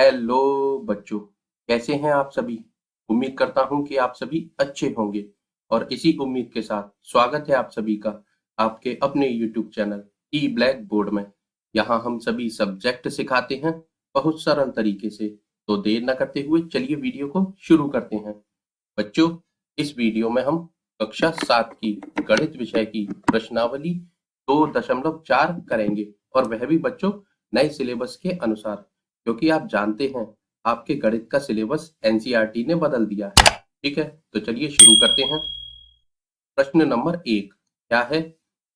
Hello बच्चों, कैसे हैं आप सभी। उम्मीद करता हूं कि आप सभी अच्छे होंगे और इसी उम्मीद के साथ स्वागत है आप सभी का आपके अपने यूट्यूब चैनल ई ब्लैक बोर्ड में। यहाँ हम सभी सब्जेक्ट सिखाते हैं बहुत सरल तरीके से। तो देर न करते हुए चलिए वीडियो को शुरू करते हैं। बच्चों, इस वीडियो में हम कक्षा 7 की गणित विषय की प्रश्नावली 2.4 करेंगे और वह भी बच्चों नए सिलेबस के अनुसार, क्योंकि आप जानते हैं आपके गणित का सिलेबस एनसीईआरटी ने बदल दिया है। ठीक है, तो चलिए शुरू करते हैं। प्रश्न नंबर 1 क्या है?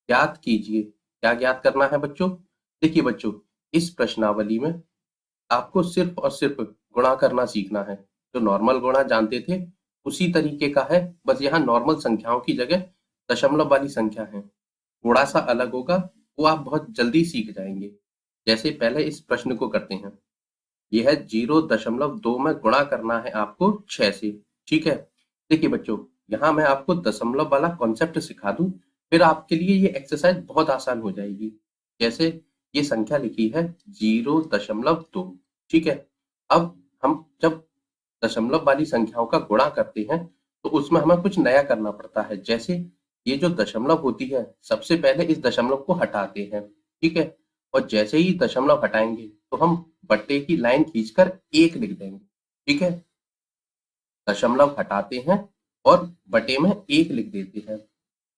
ज्ञात कीजिए। क्या ज्ञात करना है बच्चों? देखिए बच्चों, इस प्रश्नावली में आपको सिर्फ और सिर्फ गुणा करना सीखना है। जो नॉर्मल गुणा जानते थे उसी तरीके का है, बस यहाँ नॉर्मल संख्याओं की जगह दशमलव वाली संख्या है। थोड़ा सा अलग होगा, वो आप बहुत जल्दी सीख जाएंगे। जैसे पहले इस प्रश्न को करते हैं। यह 0.2 में गुणा करना है आपको 6 से। ठीक है, देखिए बच्चों, यहाँ मैं आपको दशमलव वाला कॉन्सेप्ट सिखा दूं, फिर आपके लिए ये एक्सरसाइज बहुत आसान हो जाएगी। जैसे ये संख्या लिखी है 0.2। ठीक है, अब हम जब दशमलव वाली संख्याओं का गुणा करते हैं तो उसमें हमें कुछ नया करना पड़ता है। जैसे ये जो दशमलव होती है, सबसे पहले इस दशमलव को हटाते हैं। ठीक है, और जैसे ही दशमलव हटाएंगे तो हम बट्टे की लाइन खींचकर 1 लिख देंगे। ठीक है, दशमलव हटाते हैं और बटे में 1 लिख देते हैं।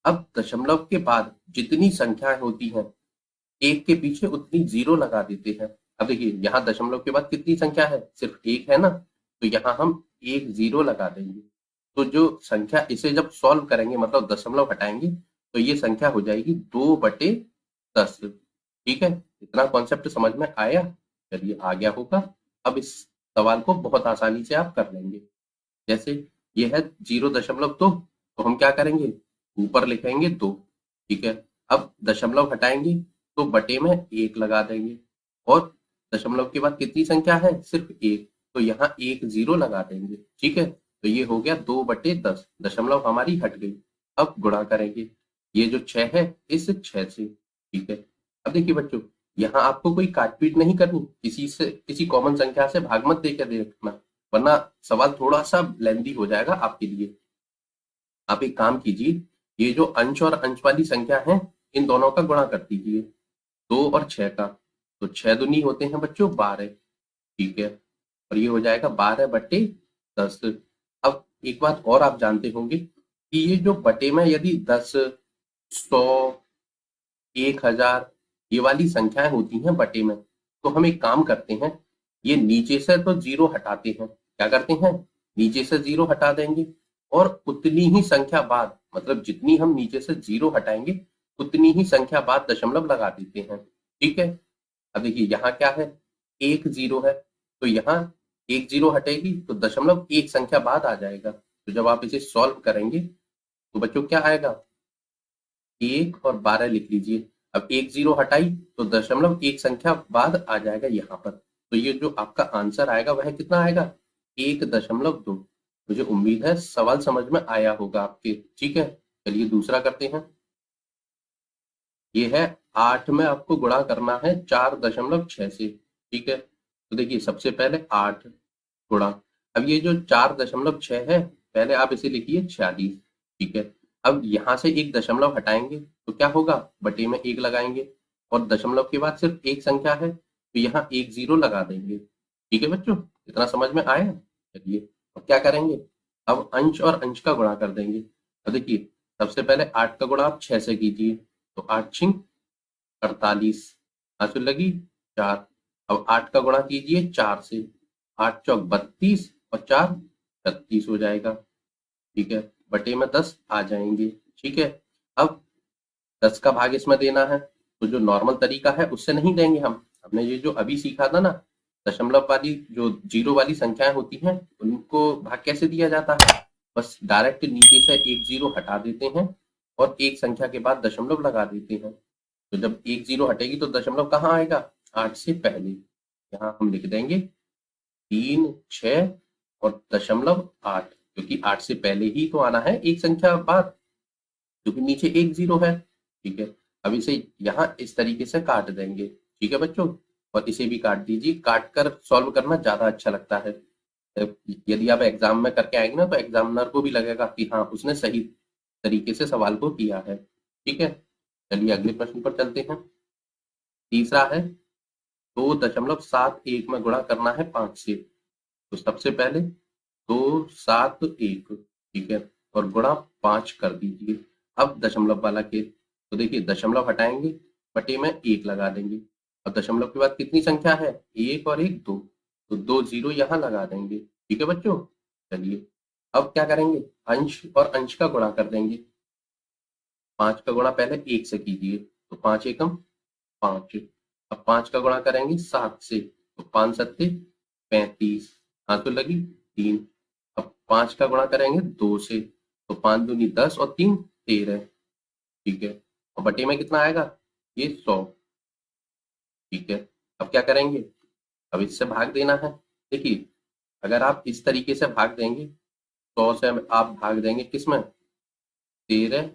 अब दशमलव के बाद जितनी संख्याएं होती हैं, 1 के पीछे उतनी 0 लगा देते हैं। अब देखिए, यहाँ दशमलव के बाद कितनी संख्या है? सिर्फ 1 है ना, तो यहाँ हम 1 0 लगा देंगे। तो जो संख्या, इसे जब सॉल्व करेंगे मतलब दशमलव हटाएंगे, तो ये संख्या हो जाएगी 2/10। ठीक है, इतना कॉन्सेप्ट समझ में आया? चलिए आ गया होगा। अब इस सवाल को बहुत आसानी से आप कर लेंगे। जैसे ये है 0.2, तो हम क्या करेंगे? ऊपर लिखेंगे 2। ठीक है, अब दशमलव हटाएंगे तो बटे में 1 लगा देंगे और दशमलव के बाद कितनी संख्या है? सिर्फ 1, तो यहाँ 1 0 लगा देंगे। ठीक है, तो ये हो गया 2/10, दशमलव हमारी हट गई। अब गुणा करेंगे ये जो 6 है इस 6 से। ठीक है, अब देखिए बच्चों, यहाँ आपको कोई काटपीट नहीं करनी, किसी कॉमन संख्या से भाग मत देकर देखना, वरना सवाल थोड़ा सा लेंदी हो जाएगा आपके लिए। आप एक काम कीजिए, ये जो अंश और अंश वाली संख्या है, इन दोनों का गुणा कर दीजिए, 2 और 6 का। तो 6 दूनी होते हैं बच्चों 12। ठीक है, और ये हो जाएगा 12/10। अब एक बात और आप जानते होंगे कि ये जो बटे में यदि 10, 100, 1000 ये वाली संख्याएं होती हैं बटे में, तो हम एक काम करते हैं, ये नीचे से तो 0 हटाते हैं। क्या करते हैं? नीचे से 0 हटा देंगे और उतनी ही संख्या बाद, मतलब जितनी हम नीचे से 0 हटाएंगे उतनी ही संख्या बाद दशमलव लगा देते हैं। ठीक है, अब देखिए यहाँ क्या है? 1 0 है, तो यहाँ 1 0 हटेगी तो दशमलव एक संख्या बाद आ जाएगा। तो जब आप इसे सॉल्व करेंगे तो बच्चों क्या आएगा? 1 और 12 लिख लीजिए। अब 1 0 हटाई तो दशमलव एक संख्या बाद आ जाएगा यहाँ पर। तो ये जो आपका आंसर आएगा वह कितना आएगा? 1.2। मुझे उम्मीद है सवाल समझ में आया होगा आपके। ठीक है, चलिए दूसरा करते हैं। ये है 8 में आपको गुणा करना है 4.6 से। ठीक है, तो देखिए सबसे पहले 8 गुणा, अब ये जो 4.6 है, पहले आप इसे लिखिए 46। ठीक है, अब यहाँ से एक दशमलव हटाएंगे तो क्या होगा? बटे में 1 लगाएंगे और दशमलव के बाद सिर्फ एक संख्या है, तो यहाँ 1 0 लगा देंगे। ठीक है बच्चों, इतना समझ में आया? चलिए अब क्या करेंगे? अब अंश और अंश का गुणा कर देंगे। अब देखिए, सबसे पहले 8 का गुणा आप 6 से कीजिए, तो 8 छिंग 48, आंसू लगी 4। अब 8 का गुणा कीजिए 4 से, 8 चौक 32 और 4 36 हो जाएगा। ठीक है, बटे में 10 आ जाएंगे। ठीक है, अब 10 का भाग इसमें देना है, तो जो नॉर्मल तरीका है उससे नहीं देंगे हम। हमने ये जो अभी सीखा था ना, दशमलव वाली जो 0 वाली संख्याएं होती हैं उनको भाग कैसे दिया जाता है? बस डायरेक्ट नीचे से 1 0 हटा देते हैं और एक संख्या के बाद दशमलव लगा देते हैं। तो जब 1 0 हटेगी तो दशमलव कहाँ आएगा? 8 से पहले। यहाँ हम लिख देंगे 3 6 और दशमलव 8, क्योंकि 8 से पहले ही तो आना है एक संख्या बाद, क्योंकि नीचे 1 0 है। ठीक है, अब इसे यहाँ इस तरीके से काट देंगे। ठीक है बच्चों, और इसे भी काट दीजिए। काट कर सॉल्व करना ज्यादा अच्छा लगता है। यदि आप एग्जाम में करके आएंगे ना तो एग्जामिनर को भी लगेगा कि हाँ उसने सही तरीके से सवाल को किया है। ठीक है, चलिए अगले प्रश्न पर चलते हैं। तीसरा है 2.71 में गुणा करना है 5 से। तो सबसे पहले 271, ठीक है, और गुणा 5 कर दीजिए। अब दशमलव वाला केस, तो देखिए दशमलव हटाएंगे, बटे में 1 लगा देंगे। अब दशमलव के बाद कितनी संख्या है, 1 और 1 2, तो 2 जीरो यहाँ लगा देंगे। ठीक है बच्चों, चलिए अब क्या करेंगे, अंश और अंश का गुणा कर देंगे। 5 का गुणा पहले 1 से कीजिए, तो 5 एकम 5। अब 5 का गुणा करेंगे 7 से, तो 5 सत्ते 35, हाँ तो लगी 3। अब 5 का गुणा करेंगे 2 से, तो 5 दूनी 10 और 3 13। ठीक है, और बटे में कितना आएगा, ये 100। ठीक है, अब क्या करेंगे, अब इससे भाग देना है। देखिए अगर आप इस तरीके से भाग देंगे, 100 से आप भाग देंगे किसमें, 13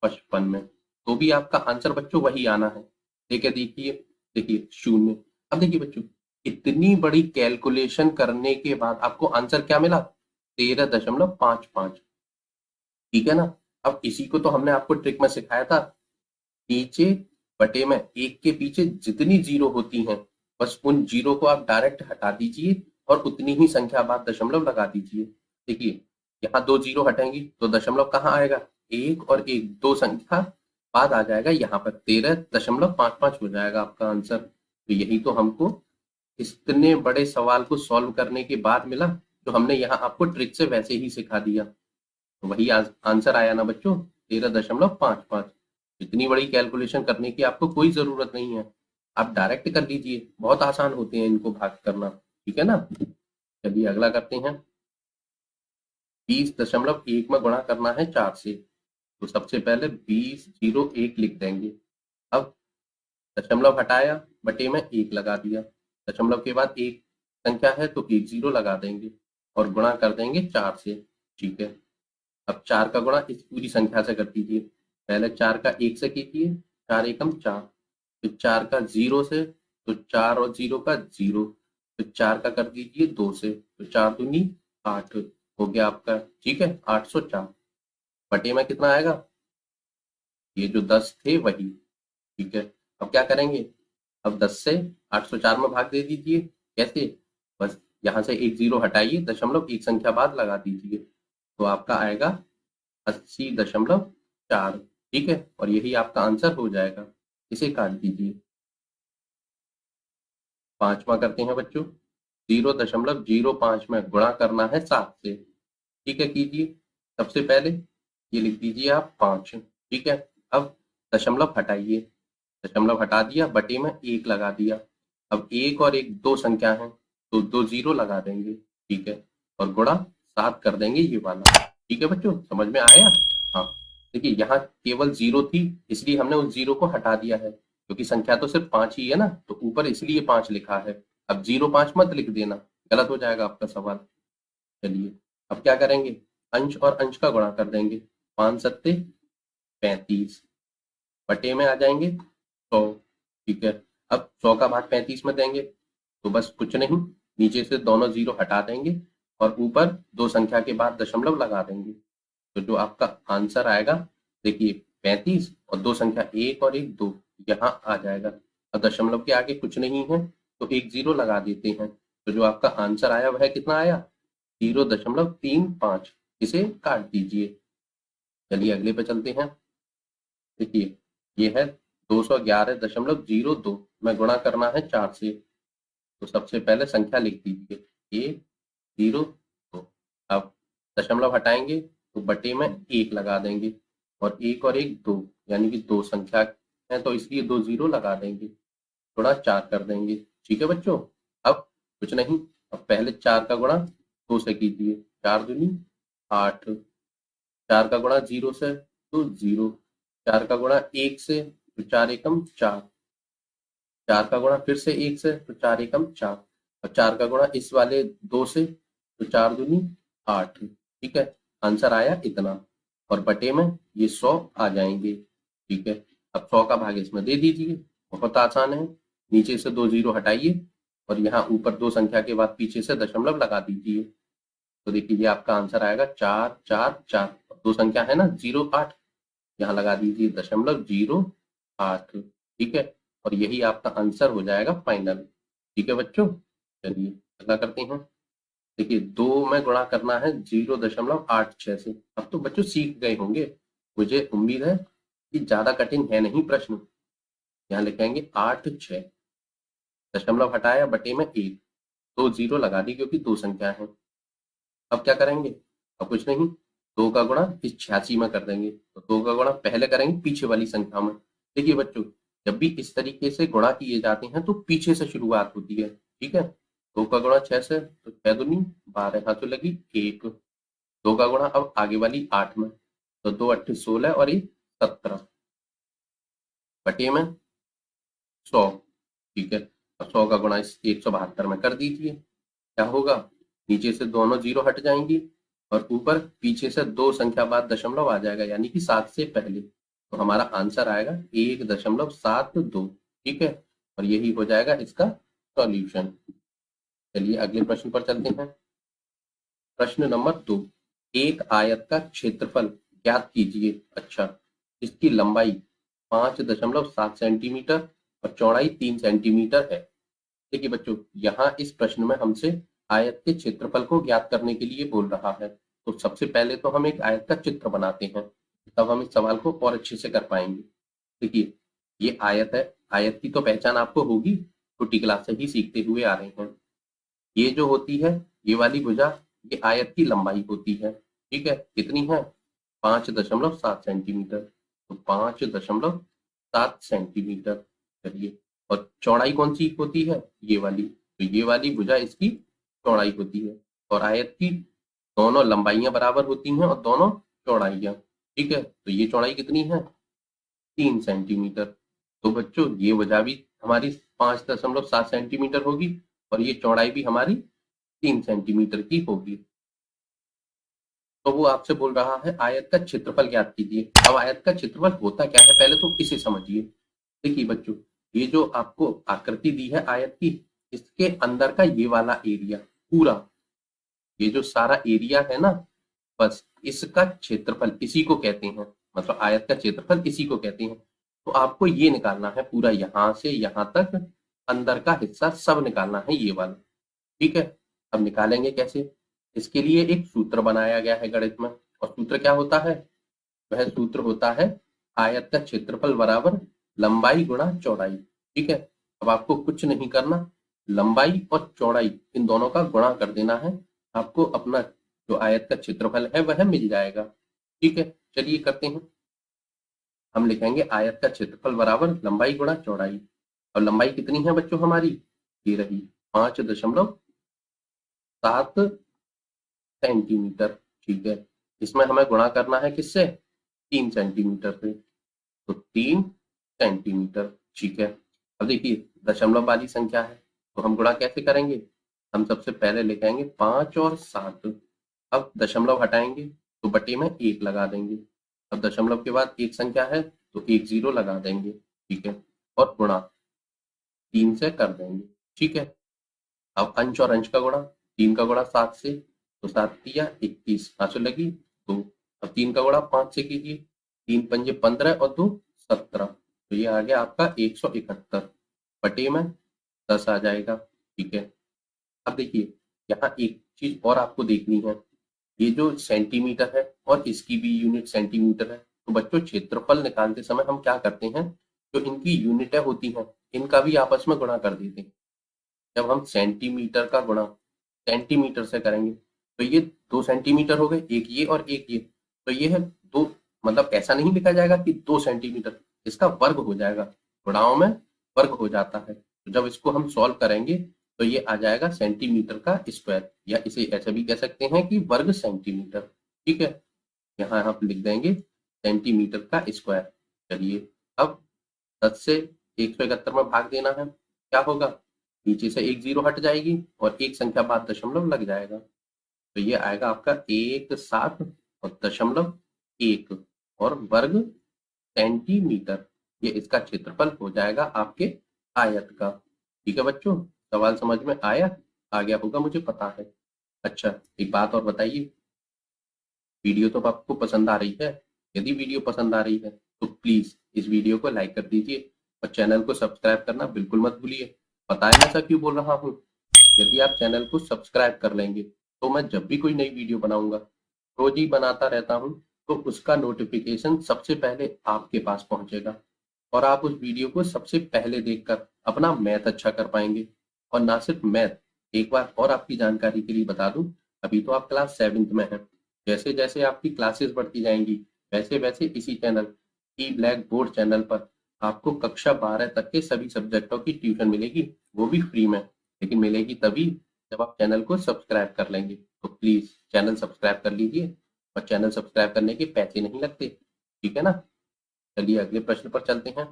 55 में, तो भी आपका आंसर बच्चों वही आना है। देखिए देखिए, देखिए 0। अब देखिए बच्चों, इतनी बड़ी कैलकुलेशन करने के बाद आपको आंसर क्या मिला, 13.55। ठीक है ना। अब इसी को तो हमने आपको ट्रिक में सिखाया था, नीचे बटे में एक के पीछे जितनी जीरो होती हैं, बस उन जीरो को आप डायरेक्ट हटा दीजिए और उतनी ही संख्या बाद दशमलव लगा दीजिए। देखिए यहाँ 2 जीरो हटेंगी तो दशमलव कहाँ आएगा, 1 और 1 2 संख्या बाद आ जाएगा, यहाँ पर 13.55 हो जाएगा आपका आंसर। तो यही तो हमको इतने बड़े सवाल को सॉल्व करने के बाद मिला, जो हमने यहाँ आपको ट्रिक से वैसे ही सिखा दिया। तो वही आंसर आया ना बच्चों, 13.55। इतनी बड़ी कैलकुलेशन करने की आपको कोई जरूरत नहीं है, आप डायरेक्ट कर लीजिए, बहुत आसान होते हैं इनको भाग करना। ठीक है ना, चलिए अगला करते हैं। 20.1 में गुणा करना है 4 से। तो सबसे पहले 20.01 लिख देंगे। अब दशमलव हटाया, बटे में 1 लगा दिया। दशमलव के बाद एक संख्या है तो 1 जीरो लगा देंगे और गुणा कर देंगे 4 से। ठीक है, अब 4 का गुणा इस पूरी संख्या से कर दीजिए। पहले 4 का 1 से कीजिए, 4 एकम 4, फिर 4 का 0 से, तो 4 और 0 का 0, फिर 4 का कर दीजिए 2 से, तो 4 दूनी 8 हो गया आपका। ठीक है, 804। बटे में कितना आएगा, ये जो 10 थे वही। ठीक है, अब क्या करेंगे, अब 10 से 804 में भाग दे दीजिए। कैसे, बस यहाँ से एक जीरो हटाइए, दशमलव एक संख्या बाद लगा दीजिए, तो आपका आएगा 80.4। ठीक है, और यही आपका आंसर हो जाएगा। इसे काट दीजिए। पांचवा करते हैं बच्चों, 0.05 में गुणा करना है 7 से। ठीक है, कीजिए। सबसे पहले ये लिख दीजिए आप 5। ठीक है, अब दशमलव हटाइए, दशमलव हटा दिया, बटे में 1 लगा दिया। अब 1 और 1 दो संख्या है, तो 2 जीरो लगा देंगे। ठीक है, और गुणा 7 कर देंगे ये वाला। ठीक है बच्चों, समझ में आया। हाँ, देखिए यहाँ केवल 0 थी, इसलिए हमने उस 0 को हटा दिया है, क्योंकि संख्या तो सिर्फ 5 ही है ना, तो ऊपर इसलिए 5 लिखा है। अब 0 5 मत लिख देना, गलत हो जाएगा आपका सवाल। चलिए अब क्या करेंगे, अंश और अंश का गुणा कर देंगे। 5 सत्ते 35, बटे में आ जाएंगे 100। ठीक है, अब 100 का भाग 35 में देंगे, तो बस कुछ नहीं, नीचे से दोनों जीरो हटा देंगे और ऊपर दो संख्या के बाद दशमलव लगा देंगे। तो जो आपका आंसर आएगा, देखिए 35 और दो संख्या 1 और 1 2 यहाँ आ जाएगा। अब दशमलव के आगे कुछ नहीं है तो एक जीरो लगा देते हैं, तो जो आपका आंसर आया वह कितना आया, 0.35। इसे काट दीजिए। चलिए अगले पे चलते हैं। देखिए ये है 211.02 में गुणा करना है 4 से। तो सबसे पहले संख्या लिख दीजिए 1 0 2। अब दशमलव हटाएंगे तो बटे में 1 लगा देंगे, और 1 और 1 2, यानी कि दो संख्या है तो इसलिए 2 जीरो लगा देंगे, गुणा 4 कर देंगे। ठीक है बच्चों, अब कुछ नहीं, अब पहले 4 का गुणा 2 से कीजिए, 4 दूनी 8, 4 का गुणा 0 से तो 0, 4 का गुणा 1 से तो 4 एकम 4, 4 का गुणा फिर से 1 से तो 4 एकम 4, और 4 का गुणा इस वाले 2 से तो 4 दूनी 8। ठीक है, आंसर आया इतना, और बटे में ये 100 आ जाएंगे। ठीक है, अब 100 का भाग इसमें दे दीजिए, बहुत आसान है। नीचे से 2 जीरो हटाइए और यहाँ ऊपर 2 संख्या के बाद पीछे से दशमलव लगा दीजिए। तो देखिए ये आपका आंसर आएगा 4 4 4। 2 संख्या है ना 0 8, यहाँ लगा दीजिए दशमलव 0 8। ठीक है, और यही आपका आंसर हो जाएगा फाइनल। ठीक है बच्चों, चलिए अगला करते हैं। देखिए 2 में गुणा करना है 0.86 से। अब तो बच्चों सीख गए होंगे, मुझे उम्मीद है कि ज्यादा कठिन है नहीं प्रश्न। यहाँ लिखेंगे 8 6, दशमलव हटाया बटे में 1, 2 जीरो लगा दी क्योंकि 2 संख्या है। अब क्या करेंगे, अब कुछ नहीं, 2 का गुणा इस 86 में कर देंगे। तो 2 का गुणा पहले करेंगे पीछे वाली संख्या में। देखिए बच्चों, जब भी इस तरीके से गुणा किए जाते हैं तो पीछे से शुरुआत होती है। ठीक है, 2 का गुणा 6 से, तो 6 दूनी 12, हाथों लगी 1। 2 का गुणा अब आगे वाली 8 में, तो 2 8 16 और 1 17 बटे में 100। ठीक है, अब 100 का गुणा इस 172 में कर दीजिए। क्या होगा, नीचे से दोनों जीरो हट जाएंगी और ऊपर पीछे से 2 संख्या बाद दशमलव आ जाएगा, यानी कि 7 से पहले। तो हमारा आंसर आएगा 1.72। ठीक है, और यही हो जाएगा इसका सॉल्यूशन। चलिए अगले प्रश्न पर चलते हैं। प्रश्न नंबर 2, एक आयत का क्षेत्रफल ज्ञात कीजिए। अच्छा, इसकी लंबाई 5.7 सेंटीमीटर और चौड़ाई 3 सेंटीमीटर है। देखिए बच्चों, यहाँ इस प्रश्न में हमसे आयत के क्षेत्रफल को ज्ञात करने के लिए बोल रहा है। तो सबसे पहले तो हम एक आयत का चित्र बनाते हैं, तब हम इस सवाल को और अच्छे से कर पाएंगे। देखिए ये आयत है, आयत की तो पहचान आपको होगी, छोटी क्लास से ही सीखते हुए आ रहे हैं। ये जो होती है, ये वाली भुजा, ये आयत की लंबाई होती है। ठीक है, कितनी है, 5.7 सेंटीमीटर। तो 5.7 सेंटीमीटर। चलिए, और चौड़ाई कौन सी होती है, ये वाली, तो ये वाली भुजा इसकी चौड़ाई होती है। और आयत की दोनों लंबाइयां बराबर होती हैं और दोनों चौड़ाइयां। ठीक है, तो ये चौड़ाई कितनी है, 3 सेंटीमीटर। तो बच्चों ये भुजा भी हमारी 5.7 सेंटीमीटर होगी और ये चौड़ाई भी हमारी 3 सेंटीमीटर की होगी। तो वो आपसे बोल रहा है आयत का क्षेत्रफल ज्ञात कीजिए। अब आयत का क्षेत्रफल होता क्या है, पहले तो इसे समझिए। देखिए बच्चों, ये जो आपको आकृति दी है आयत की, इसके अंदर का ये वाला एरिया पूरा, ये जो सारा एरिया है ना, बस इसका क्षेत्रफल इसी को कहते हैं। मतलब आयत का क्षेत्रफल इसी को कहते हैं। तो आपको ये निकालना है पूरा, यहां से यहां तक अंदर का हिस्सा सब निकालना है, ये वाला। ठीक है, अब निकालेंगे कैसे, इसके लिए एक सूत्र बनाया गया है गणित में। और सूत्र क्या होता है, वह सूत्र होता है आयत का क्षेत्रफल बराबर लंबाई गुणा चौड़ाई। ठीक है, अब आपको कुछ नहीं करना, लंबाई और चौड़ाई इन दोनों का गुणा कर देना है, आपको अपना जो आयत का क्षेत्रफल है वह मिल जाएगा। ठीक है, चलिए करते हैं। हम लिखेंगे आयत का क्षेत्रफल बराबर लंबाई गुणा चौड़ाई। और लंबाई कितनी है बच्चों हमारी, ये रही 5.7 सेंटीमीटर। ठीक है, इसमें हमें गुणा करना है किससे, 3 सेंटीमीटर से। तो 3 सेंटीमीटर। ठीक है, अब देखिए दशमलव वाली संख्या है, तो हम गुणा कैसे करेंगे, हम सबसे पहले लिखेंगे 5 और 7। अब दशमलव हटाएंगे तो बटे में 1 लगा देंगे। अब दशमलव के बाद एक संख्या है तो 1 जीरो लगा देंगे। ठीक है, और गुणा 3 से कर देंगे। ठीक है, अब अंश और अंश का गुणा, 3 का गुणा 7 से, तो 7 तिया 21, आंसू लगी 2। अब 3 का गुणा 5 से कीजिए, 3 पंजे 15 और 2 17। तो ये आ गया आपका 171 बटे में 10 आ जाएगा। ठीक है, अब देखिए यहाँ एक चीज और आपको देखनी है, ये जो सेंटीमीटर है और इसकी भी यूनिट सेंटीमीटर है। तो बच्चों क्षेत्रफल निकालते समय हम क्या करते हैं, जो इनकी यूनिटें होती हैं इनका भी आपस में गुणा कर देते हैं। जब हम सेंटीमीटर का गुणा सेंटीमीटर से करेंगे तो ये 2 सेंटीमीटर हो गए, एक ये और एक ये, तो ये है 2। मतलब ऐसा नहीं लिखा जाएगा कि 2 सेंटीमीटर, इसका वर्ग हो जाएगा, गुणाओं में वर्ग हो जाता है। तो जब इसको हम सॉल्व करेंगे तो ये आ जाएगा सेंटीमीटर का स्क्वायर, या इसे ऐसे भी कह सकते हैं कि वर्ग सेंटीमीटर। ठीक है, यहाँ आप लिख देंगे सेंटीमीटर का स्क्वायर। चलिए, अब 10 से 171 में भाग देना है, क्या होगा, नीचे से 1 जीरो हट जाएगी और एक संख्या बाद दशमलव लग जाएगा। तो ये आएगा आपका 1 7 और दशमलव 1 और वर्ग सेंटीमीटर। ये इसका क्षेत्रफल हो जाएगा आपके आयत का। ठीक है बच्चों, सवाल समझ में आ गया होगा मुझे पता है। अच्छा, एक बात और बताइए, वीडियो तो आपको पसंद आ रही है? यदि वीडियो पसंद आ रही है तो प्लीज इस वीडियो को लाइक कर दीजिए और चैनल को सब्सक्राइब करना बिल्कुल मत भूलिए। पता है मैं ऐसा क्यों बोल रहा हूँ? यदि आप चैनल को सब्सक्राइब कर लेंगे तो मैं जब भी कोई नई वीडियो बनाऊंगा, रोज ही बनाता रहता हूँ, तो उसका नोटिफिकेशन सबसे पहले आपके पास पहुंचेगा और आप उस वीडियो को सबसे पहले देखकर अपना मैथ अच्छा कर पाएंगे। और ना सिर्फ मैथ, एक बार और आपकी जानकारी के लिए बता दूं, अभी तो आप क्लास 7th में हैं। जैसे जैसे आपकी क्लासेस बढ़ती जाएंगी, वैसे वैसे इसी चैनल ई ब्लैक बोर्ड चैनल पर आपको कक्षा 12 तक के सभी सब्जेक्टों की ट्यूशन मिलेगी, वो भी फ्री में। लेकिन मिलेगी तभी जब आप चैनल को सब्सक्राइब कर लेंगे। तो प्लीज चैनल सब्सक्राइब कर लीजिए, और चैनल सब्सक्राइब करने के पैसे नहीं लगते। ठीक है ना? चलिए अगले प्रश्न पर चलते हैं।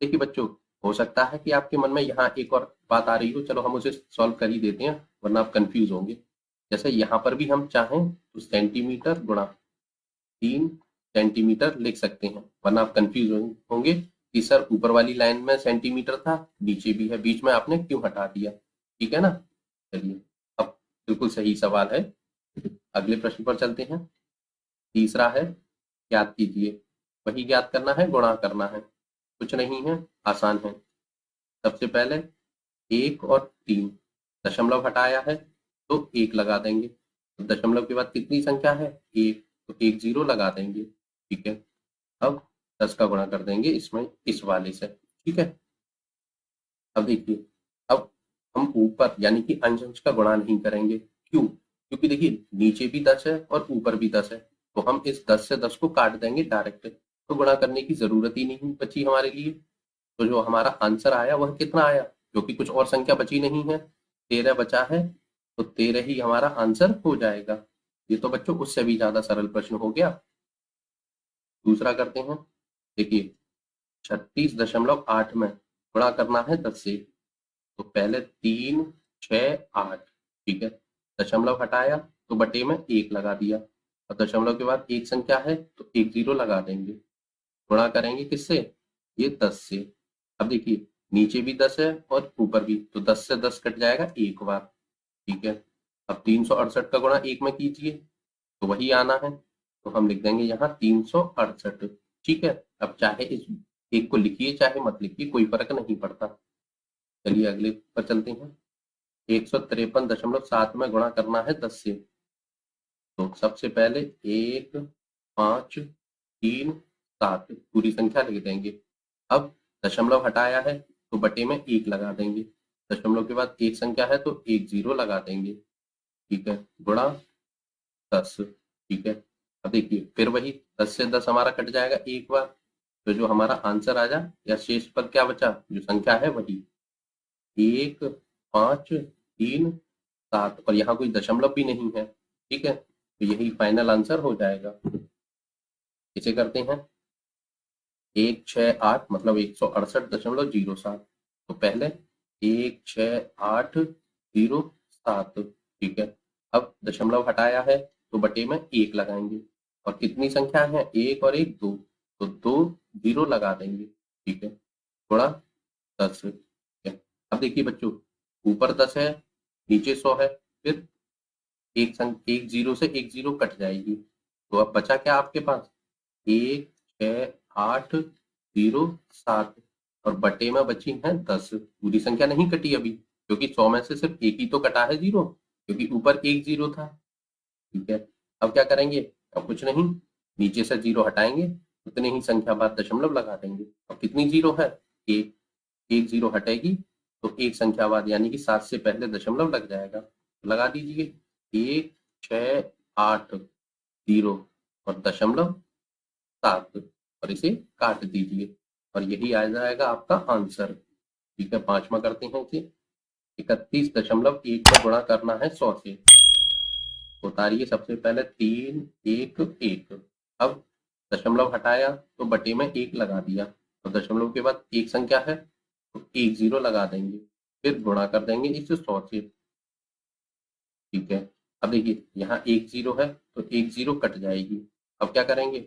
देखिए बच्चों, हो सकता है कि आपके मन में यहाँ एक और बात आ रही हो, चलो हम उसे सॉल्व कर ही देते हैं वरना आप कंफ्यूज होंगे। जैसे यहाँ पर भी हम चाहें तो सेंटीमीटर गुणा 3 सेंटीमीटर लिख सकते हैं, वरना आप कंफ्यूज होंगे कि सर ऊपर वाली लाइन में सेंटीमीटर था, नीचे भी है, बीच में आपने क्यों हटा दिया। ठीक है ना? चलिए, अब बिल्कुल सही सवाल है। अगले प्रश्न पर चलते हैं। तीसरा है, ज्ञात कीजिए। वही ज्ञात करना है, गुणा करना है, कुछ नहीं है, आसान है। सबसे पहले 1 और 3, दशमलव हटाया है तो 1 लगा देंगे। तो दशमलव के बाद कितनी संख्या है? 1, तो 1 0 लगा देंगे। ठीक है, अब 10 का गुणा कर देंगे इसमें, इस वाले से। ठीक है, अब देखिए, अब हम ऊपर यानी कि अंश अंश का गुणा नहीं करेंगे। क्यों? क्योंकि देखिए नीचे भी 10 है और ऊपर भी 10 है, तो हम इस 10 से 10 को काट देंगे डायरेक्ट, तो गुणा करने की जरूरत ही नहीं बची हमारे लिए। तो जो हमारा आंसर आया वह कितना आया? क्योंकि कुछ और संख्या बची नहीं है, 13 बचा है, तो 13 ही हमारा आंसर हो जाएगा। ये तो बच्चों उससे भी ज्यादा सरल प्रश्न हो गया। दूसरा करते हैं। देखिए, 36.8 में गुणा करना है 10 से। तो पहले 3 6 8, ठीक है, दशमलव हटाया तो बटे में 1 लगा दिया, और दशमलव के बाद एक संख्या है तो 1 0 लगा देंगे। गुणा करेंगे किससे? ये 10 से। अब देखिए, नीचे भी 10 है और ऊपर भी, तो 10 से 10 कट जाएगा एक बार। ठीक है, अब 368 का गुणा 1 में कीजिए तो वही आना है, तो हम लिख देंगे यहाँ 368। ठीक है, अब चाहे इस एक को लिखिए चाहे मत लिखिए, कोई फर्क नहीं पड़ता। चलिए अगले पर चलते हैं। 153.7 में गुणा करना है 10 से। तो सबसे पहले 1 5 3 7 पूरी संख्या लिख देंगे। अब दशमलव हटाया है तो बटे में 1 लगा देंगे, दशमलव के बाद एक संख्या है तो 1 0 लगा देंगे। ठीक है, गुणा 10। ठीक है, अब देखिए फिर वही 10 से 10 हमारा कट जाएगा एक बार, तो जो हमारा आंसर आ जा या शेष पर क्या बचा, जो संख्या है वही 1 5 3 7, और यहाँ कोई दशमलव भी नहीं है। ठीक है, तो यही फाइनल आंसर हो जाएगा। इसे करते हैं 168 मतलब 168.07। तो पहले 16807। ठीक है, अब दशमलव हटाया है तो बटे में 1 लगाएंगे, और कितनी संख्या है? 1 और 1 2, तो 2 0 लगा देंगे। ठीक है, थोड़ा 10। ठीक है, अब देखिए बच्चों, ऊपर 10 है, नीचे 100 है, फिर एक 0 से 1 0 कट जाएगी, तो अब बचा क्या आपके पास? 1 6 8 0 7, और बटे में बची है 10। पूरी संख्या नहीं कटी अभी, क्योंकि 100 में से सिर्फ एक ही तो कटा है 0, क्योंकि ऊपर 1 0 था। ठीक है, अब क्या करेंगे? अब कुछ नहीं, नीचे से 0 हटाएंगे, उतने ही संख्या बाद दशमलव लगा देंगे। अब कितनी 0 है? 1, 1 0 हटेगी तो एक संख्या बाद यानी कि 7 से पहले दशमलव लग जाएगा, तो लगा दीजिए 1 6 8 0 और दशमलव 7, और इसे काट दीजिए, और यही आ जाएगा आपका आंसर। ठीक है, पांचवा करते हैं इसे। 31.1 में गुणा करना है 100 से। उतारिए सबसे पहले 3 1 1, अब दशमलव हटाया तो बटे में 1 लगा दिया, तो दशमलव के बाद एक संख्या है तो 1 0 लगा देंगे, फिर गुणा कर देंगे इस 100 से। ठीक है, अब देखिए यहाँ 1 0 है तो 1 0 कट जाएगी। अब क्या करेंगे?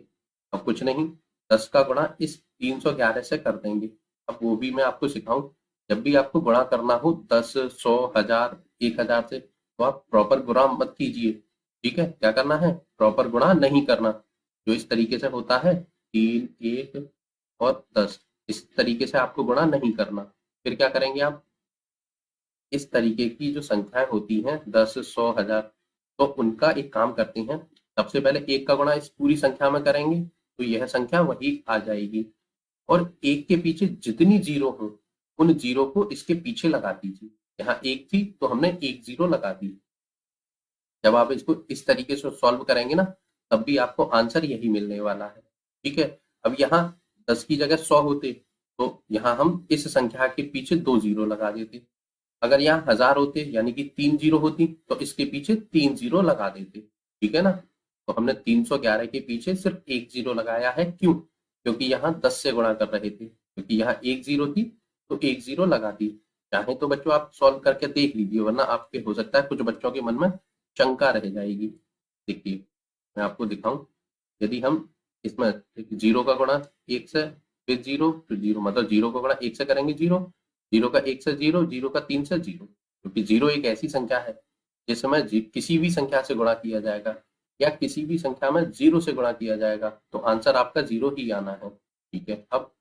अब कुछ नहीं, 10 का गुणा इस 311 से कर देंगे। अब वो भी मैं आपको सिखाऊं, जब भी आपको गुणा करना हो 10, 100, 1000, 1000 से, तो आप प्रॉपर गुणा मत कीजिए। ठीक है, क्या करना है, प्रॉपर गुणा नहीं करना। जो इस तरीके से होता है 3, 1 और 10, इस तरीके से आपको गुणा नहीं करना। फिर क्या करेंगे आप, इस तरीके की जो संख्याएं होती हैं 10, 100, 1000, तो उनका एक काम करते हैं। सबसे पहले एक का गुणा इस पूरी संख्या में करेंगे तो यह संख्या वही आ जाएगी, और एक के पीछे जितनी जीरो हो उन जीरो को इसके पीछे लगा दीजिए। यहाँ एक थी तो हमने एक जीरो लगा दी। जब आप इसको इस तरीके से सॉल्व करेंगे ना, तब भी आपको आंसर यही मिलने वाला है। ठीक है, अब यहाँ 10 की जगह 100 होते तो यहाँ हम इस संख्या के पीछे 2 जीरो लगा देते। अगर यहाँ 1000 होते यानी कि 3 जीरो होती तो इसके पीछे 3 जीरो लगा देते। ठीक है ना, तो हमने 311 के पीछे सिर्फ एक जीरो लगाया है। क्यों, क्योंकि यहाँ 10 से गुणा कर रहे थे, क्योंकि यहाँ एक जीरो थी तो एक जीरो लगा दी। चाहे तो बच्चों आप सॉल्व करके देख लीजिए, वरना आपके हो सकता है कुछ बच्चों के मन में शंका रह जाएगी। देखिए मैं आपको दिखाऊं, यदि हम इसमें जीरो का गुणा एक से, फिर जीरो, फिर जीरो, मतलब जीरो का गुणा एक से करेंगे जीरो, जीरो का एक से जीरो, जीरो का तीन से जीरो, क्योंकि जीरो एक ऐसी संख्या है जिसमें किसी भी संख्या से गुणा किया जाएगा या किसी भी संख्या में जीरो से गुणा किया जाएगा तो आंसर आपका जीरो ही आना है। ठीक है, अब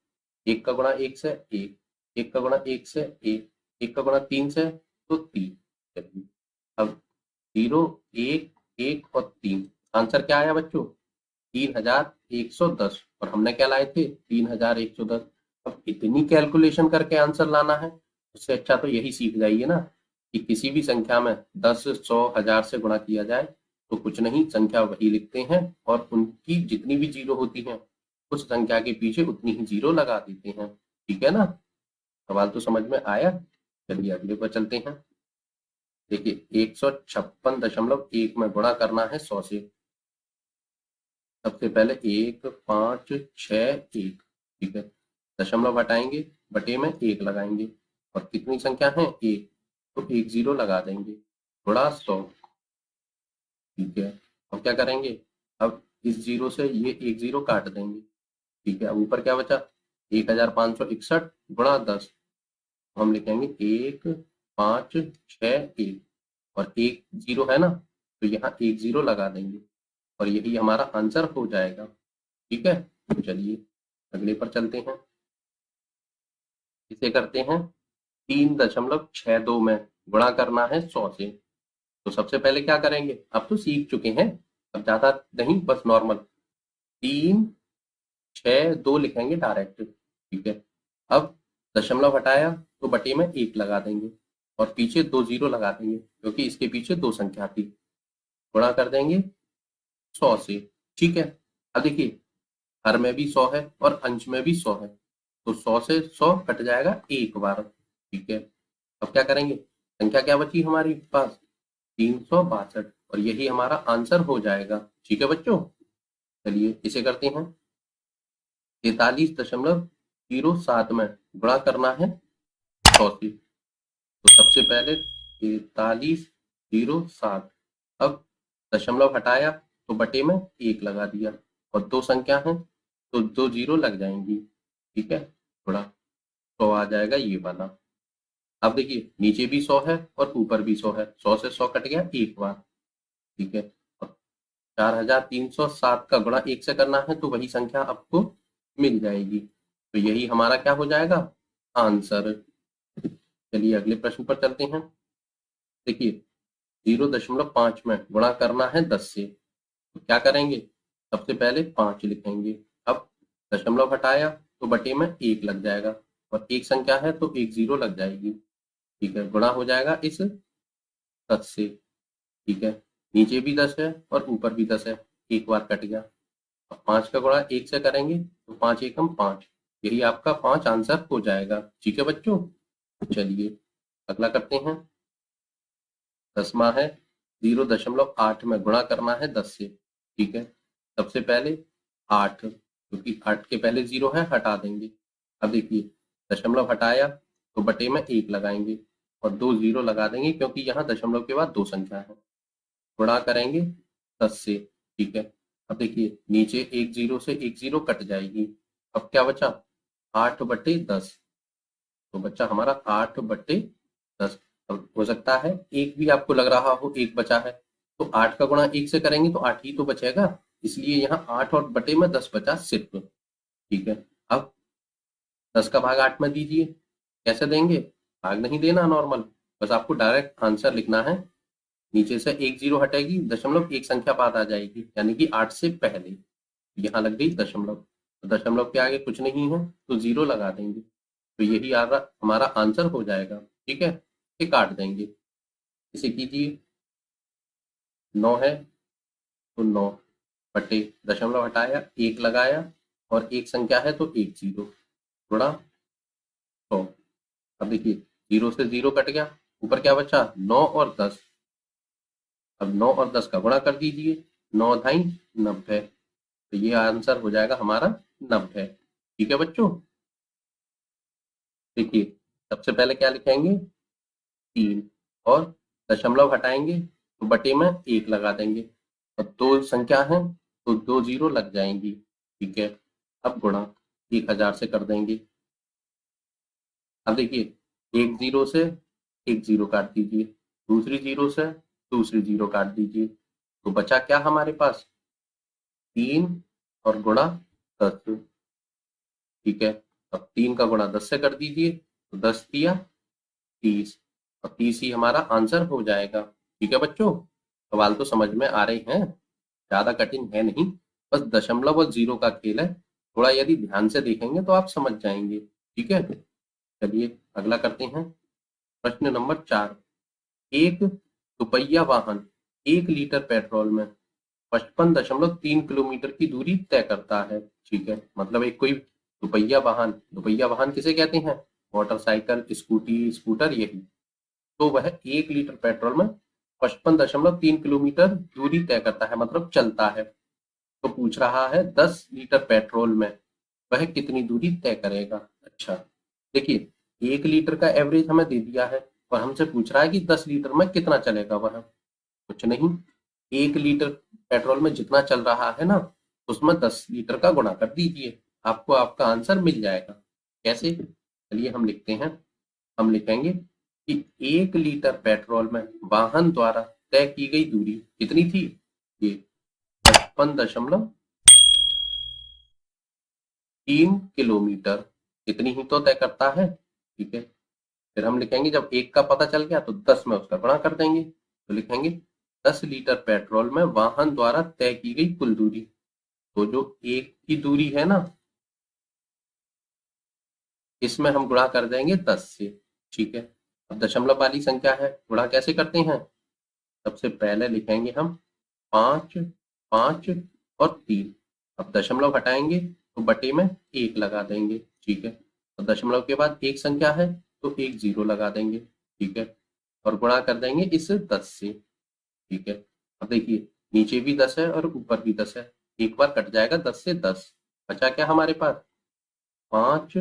एक का गुणा एक से एक, एक का गुणा एक से एक, एक का गुणा तीन से तो तीन। चलिए अब जीरो, एक, एक और तीन, आंसर क्या आया बच्चों, 3110। और हमने क्या लाए थे, 3110। अब इतनी कैलकुलेशन करके आंसर लाना है, उससे अच्छा तो यही सीख जाइए ना कि किसी भी संख्या में 10, 100, 1000 से गुणा किया जाए तो कुछ नहीं, संख्या वही लिखते हैं और उनकी जितनी भी जीरो होती हैं उस संख्या के पीछे उतनी ही जीरो लगा देते हैं। ठीक है ना, सवाल तो समझ में आया। चलिए अगले पर चलते हैं। देखिए 156.1 में गुणा करना है 100 से। सबसे पहले 1, 5, 6, 1। ठीक है, दशमलव हटाएंगे, बटे में 1 लगाएंगे, और कितनी संख्या है, 1, तो एक जीरो लगा देंगे, गुणा 100। ठीक है, अब क्या करेंगे, अब इस जीरो से ये एक जीरो काट देंगे। ठीक है, अब ऊपर क्या बचा, 1561 गुणा 10, हम लिखेंगे 1, 5, 6, 1, और एक जीरो है ना तो यहाँ एक जीरो लगा देंगे और यही हमारा आंसर हो जाएगा। ठीक है, तो चलिए अगले पर चलते हैं। इसे करते हैं 3.62 में गुणा करना है 100 से। तो सबसे पहले क्या करेंगे, अब तो सीख चुके हैं, अब ज्यादा नहीं, बस नॉर्मल 3, 6, 2 लिखेंगे डायरेक्ट। ठीक है, अब दशमलव हटाया तो बटे में 1 लगा देंगे और पीछे 2 जीरो लगा देंगे क्योंकि इसके पीछे 2 संख्या थी, गुणा कर देंगे 100 से। ठीक है, अब देखिए हर में भी 100 है और अंश में भी 100 है, तो 100 से 100 कट जाएगा एक बार। ठीक है, अब क्या करेंगे, संख्या क्या बची हमारे पास, 362, और यही हमारा आंसर हो जाएगा। ठीक है बच्चों, चलिए इसे करते हैं 43.07 में गुणा करना है 100 से। तो सबसे पहले 4307, अब दशमलव हटाया तो बटे में 1 लगा दिया और 2 संख्या है तो 2 जीरो लग जाएंगी। ठीक है, थोड़ा 100 आ जाएगा ये वाला। अब देखिए नीचे भी 100 है और ऊपर भी 100 है, 100 से 100 कट गया एक बार। ठीक है, 4307 का गुणा 1 से करना है तो वही संख्या आपको मिल जाएगी, तो यही हमारा क्या हो जाएगा, आंसर। चलिए अगले प्रश्न पर चलते हैं। देखिए 0.5 में गुणा करना है 10 से, तो क्या करेंगे, सबसे पहले 5 लिखेंगे, अब दशमलव हटाया तो बटे में 1 लग जाएगा और एक संख्या है तो एक जीरो लग जाएगी। ठीक है, गुणा हो जाएगा इस 10 से। ठीक है, नीचे भी 10 है और ऊपर भी 10 है, एक बार कट गया। अब 5 का गुणा 1 से करेंगे तो 5 एकम 5, यही आपका 5 आंसर हो जाएगा। ठीक है बच्चों, चलिए अगला करते हैं। 10वां है 0.8 में गुणा करना है 10 से। ठीक है, सबसे पहले 8, क्योंकि 8 के पहले जीरो है हटा देंगे। अब देखिए दशमलव हटाया तो बटे में 1 लगाएंगे और 2 जीरो लगा देंगे क्योंकि यहाँ दशमलव के बाद 2 संख्या है, गुणा करेंगे 10 से। ठीक है, अब देखिए नीचे एक जीरो से एक जीरो कट जाएगी, अब क्या बचा, 8/10। तो बच्चा हमारा 8/10। अब हो सकता है एक भी आपको लग रहा हो एक बचा है, तो 8 का गुणा 1 से करेंगे तो 8 ही तो बचेगा, इसलिए यहाँ 8 और बटे में 10 बचा सिर्फ। ठीक है, अब 10 का भाग 8 में दीजिए। कैसे देंगे? भाग नहीं देना नॉर्मल, बस आपको डायरेक्ट आंसर लिखना है। नीचे से एक जीरो हटेगी, दशमलव एक संख्या बाद आ जाएगी, यानी कि 8 से पहले। यहाँ लग गई दशमलव, तो दशमलव के आगे कुछ नहीं है तो जीरो लगा देंगे, तो यही हमारा आंसर हो जाएगा। ठीक है, ये काट देंगे। इसे कीजिए, 9 है तो 9 बटे दशमलव हटाया, एक लगाया, और एक संख्या है तो एक जीरो, गुणा 100। अब देखिए, जीरो से जीरो कट गया, ऊपर क्या बचा? 9 और 10। अब 9 और 10 का गुणा कर दीजिए, 9 ढाई 90, तो ये आंसर हो जाएगा हमारा 90। ठीक है बच्चों, देखिए सबसे पहले क्या लिखेंगे? 3, और दशमलव हटाएंगे तो बटे में 1 लगा देंगे, और दो संख्या है तो 2 जीरो लग जाएंगी। ठीक है, अब गुणा 1000 से कर देंगे। अब देखिए, एक जीरो से एक जीरो काट दीजिए, दूसरी जीरो से दूसरी जीरो काट दीजिए, तो बचा क्या हमारे पास? 3 और गुणा 10। ठीक है, अब 3 का गुणा 10 से कर दीजिए, तो 10 दिया 30, और 30 ही हमारा आंसर हो जाएगा। ठीक है बच्चों, सवाल तो समझ में आ रहे हैं, ज्यादा कठिन है नहीं, बस दशमलव और जीरो का खेल है, थोड़ा यदि ध्यान से देखेंगे तो आप समझ जाएंगे। ठीक है, चलिए अगला करते हैं। प्रश्न नंबर 4, एक दुपहिया वाहन 1 लीटर पेट्रोल में 55.3 किलोमीटर की दूरी तय करता है। ठीक है, मतलब एक कोई दुपहिया वाहन किसे कहते हैं? मोटरसाइकिल, स्कूटी, स्कूटर, यही। तो वह 1 लीटर पेट्रोल में 55.3 किलोमीटर दूरी तय करता है, मतलब चलता है। तो पूछ रहा है 10 लीटर पेट्रोल में वह कितनी दूरी तय करेगा। अच्छा, देखिए 1 लीटर का एवरेज हमें दे दिया है, और हमसे पूछ रहा है कि 10 लीटर में कितना चलेगा वह। कुछ नहीं, 1 लीटर पेट्रोल में जितना चल रहा है ना, उसमें 10 लीटर का गुणा कर दीजिए, आपको आपका आंसर मिल जाएगा। कैसे? चलिए हम लिखते हैं। हम लिखेंगे कि 1 लीटर पेट्रोल में वाहन द्वारा तय की गई दूरी कितनी थी? ये 55.3 किलोमीटर, इतनी ही तो तय करता है। ठीक है, फिर हम लिखेंगे जब एक का पता चल गया तो 10 में उसका गुणा कर देंगे, तो लिखेंगे 10 लीटर पेट्रोल में वाहन द्वारा तय की गई कुल दूरी। तो जो एक की दूरी है ना, इसमें हम गुणा कर देंगे 10 से। ठीक है, अब दशमलव वाली संख्या है, गुणा कैसे करते हैं? सबसे पहले लिखेंगे हम 5, 5 और 3। अब दशमलव हटाएंगे तो बटे में 1 लगा देंगे। ठीक है, तो दशमलव के बाद एक संख्या है तो एक जीरो लगा देंगे। ठीक है, और गुणा कर देंगे इस 10 से। ठीक है, अब देखिए नीचे भी 10 है और ऊपर भी 10 है, एक बार कट जाएगा 10 से 10, बचा क्या हमारे पास? 5,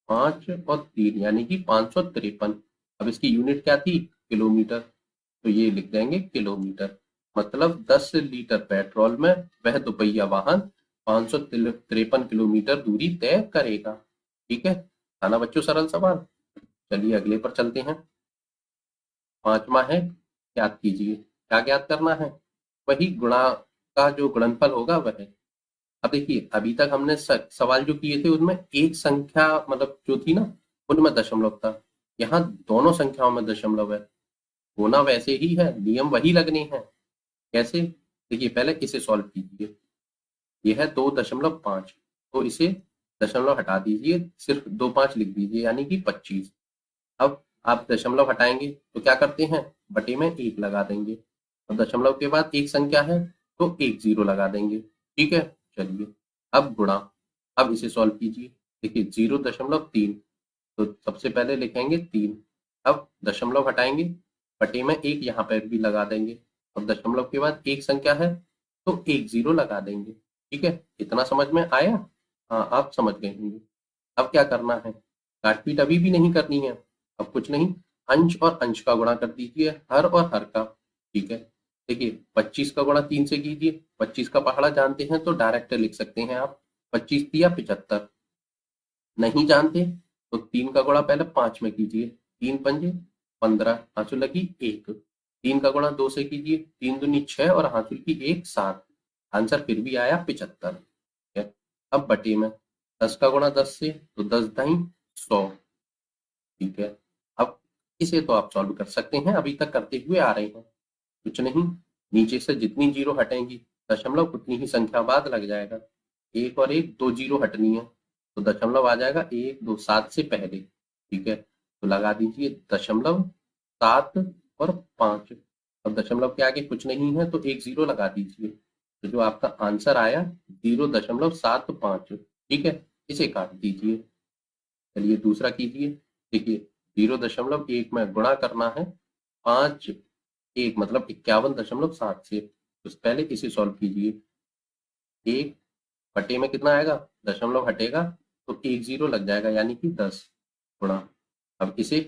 5 और 3, यानी कि 553। अब इसकी यूनिट क्या थी? किलोमीटर, तो ये लिख देंगे किलोमीटर। मतलब 10 लीटर पेट्रोल में वह दुपहिया वाहन 553 किलोमीटर दूरी तय करेगा। ठीक है, था ना बच्चों सरल सवाल। चलिए अगले पर चलते हैं। 5वां है, ज्ञात कीजिए। क्या ज्ञात करना है? वही गुणा का जो गुणनफल होगा वह। अब देखिए अभी तक हमने सवाल जो किए थे उनमें एक संख्या मतलब जो थी ना, उनमें दशमलव था। यहाँ दोनों संख्याओं में दशमलव है, होना वैसे ही है, नियम वही लगने हैं। कैसे? देखिए पहले इसे सॉल्व कीजिए, यह है 2.5, तो इसे दशमलव हटा दीजिए, सिर्फ 2 5 लिख दीजिए, यानी कि 25। अब आप दशमलव हटाएंगे तो क्या करते हैं? बटे में 1 लगा देंगे, और दशमलव के बाद एक संख्या है तो एक जीरो लगा देंगे। ठीक है, चलिए अब गुणा। अब इसे सॉल्व कीजिए, देखिए 0.3, तो सबसे पहले लिखेंगे 3। अब दशमलव हटाएंगे, बटे में 1 यहाँ पर भी लगा देंगे, और दशमलव के बाद एक संख्या है तो एक जीरो लगा देंगे। ठीक है, इतना समझ में आया? हाँ, आप समझ गए होंगे। अब क्या करना है? काटपीट अभी भी नहीं करनी है। अब कुछ नहीं, अंश और अंश का गुणा कर दीजिए, हर और हर का। ठीक है, देखिए 25 का गुणा 3 से कीजिए, 25 का पहाड़ा जानते हैं तो डायरेक्ट लिख सकते हैं आप, 25 दिया 75। नहीं जानते तो 3 का गुणा पहले 5 में कीजिए, 3 पंजे 15, हाथों लगी 1। 3 का गुणा 2 से कीजिए, 3 दूनी 6 और हाथों की 1 7। आंसर फिर भी आया 75। ठीक है, अब बटे में 10 का गुणा 10 से, तो 10 दाई 100। ठीक है, अब इसे तो आप सॉल्व कर सकते हैं, अभी तक करते हुए आ रहे हैं। कुछ नहीं, नीचे से जितनी जीरो हटेंगी दशमलव उतनी ही संख्या बाद लग जाएगा। 1 और 1 2 जीरो हटनी है, तो दशमलव आ जाएगा 1 2 7 से पहले। ठीक है, तो लगा दीजिए दशमलव 7 और 5। अब दशमलव के आगे कुछ नहीं है तो एक जीरो लगा दीजिए, तो जो आपका आंसर आया 0.75। ठीक है, इसे काट दीजिए। चलिए दूसरा कीजिए। देखिए 0.1 में गुणा करना है 5 1 मतलब 51.7 से, तो पहले इसे सॉल्व कीजिए। 1 बटे में कितना आएगा, दशमलव हटेगा तो एक जीरो लग जाएगा यानी कि 10 गुणा। अब इसे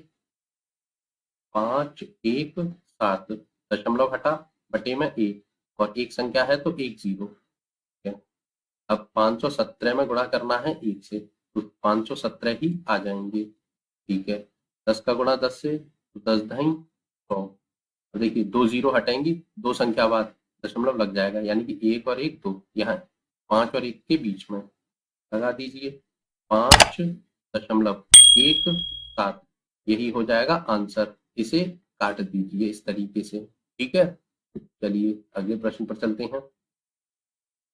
5 1 7 दशमलव हटा बटे में 1 और एक संख्या है तो एक जीरो। ठीक है, अब 517 में गुणा करना है 1 से, तो 517 ही आ जाएंगे। ठीक है, 10 का गुणा 10 से, तो 10 ढाई 100। तो देखिए 2 जीरो हटाएंगी, दो संख्या बाद दशमलव लग जाएगा यानी कि 1 और 1 2, यहाँ 5 और 1 के बीच में लगा दीजिए 5.17। यही हो जाएगा आंसर, इसे काट दीजिए इस तरीके से। ठीक है, चलिए अगले प्रश्न पर चलते हैं।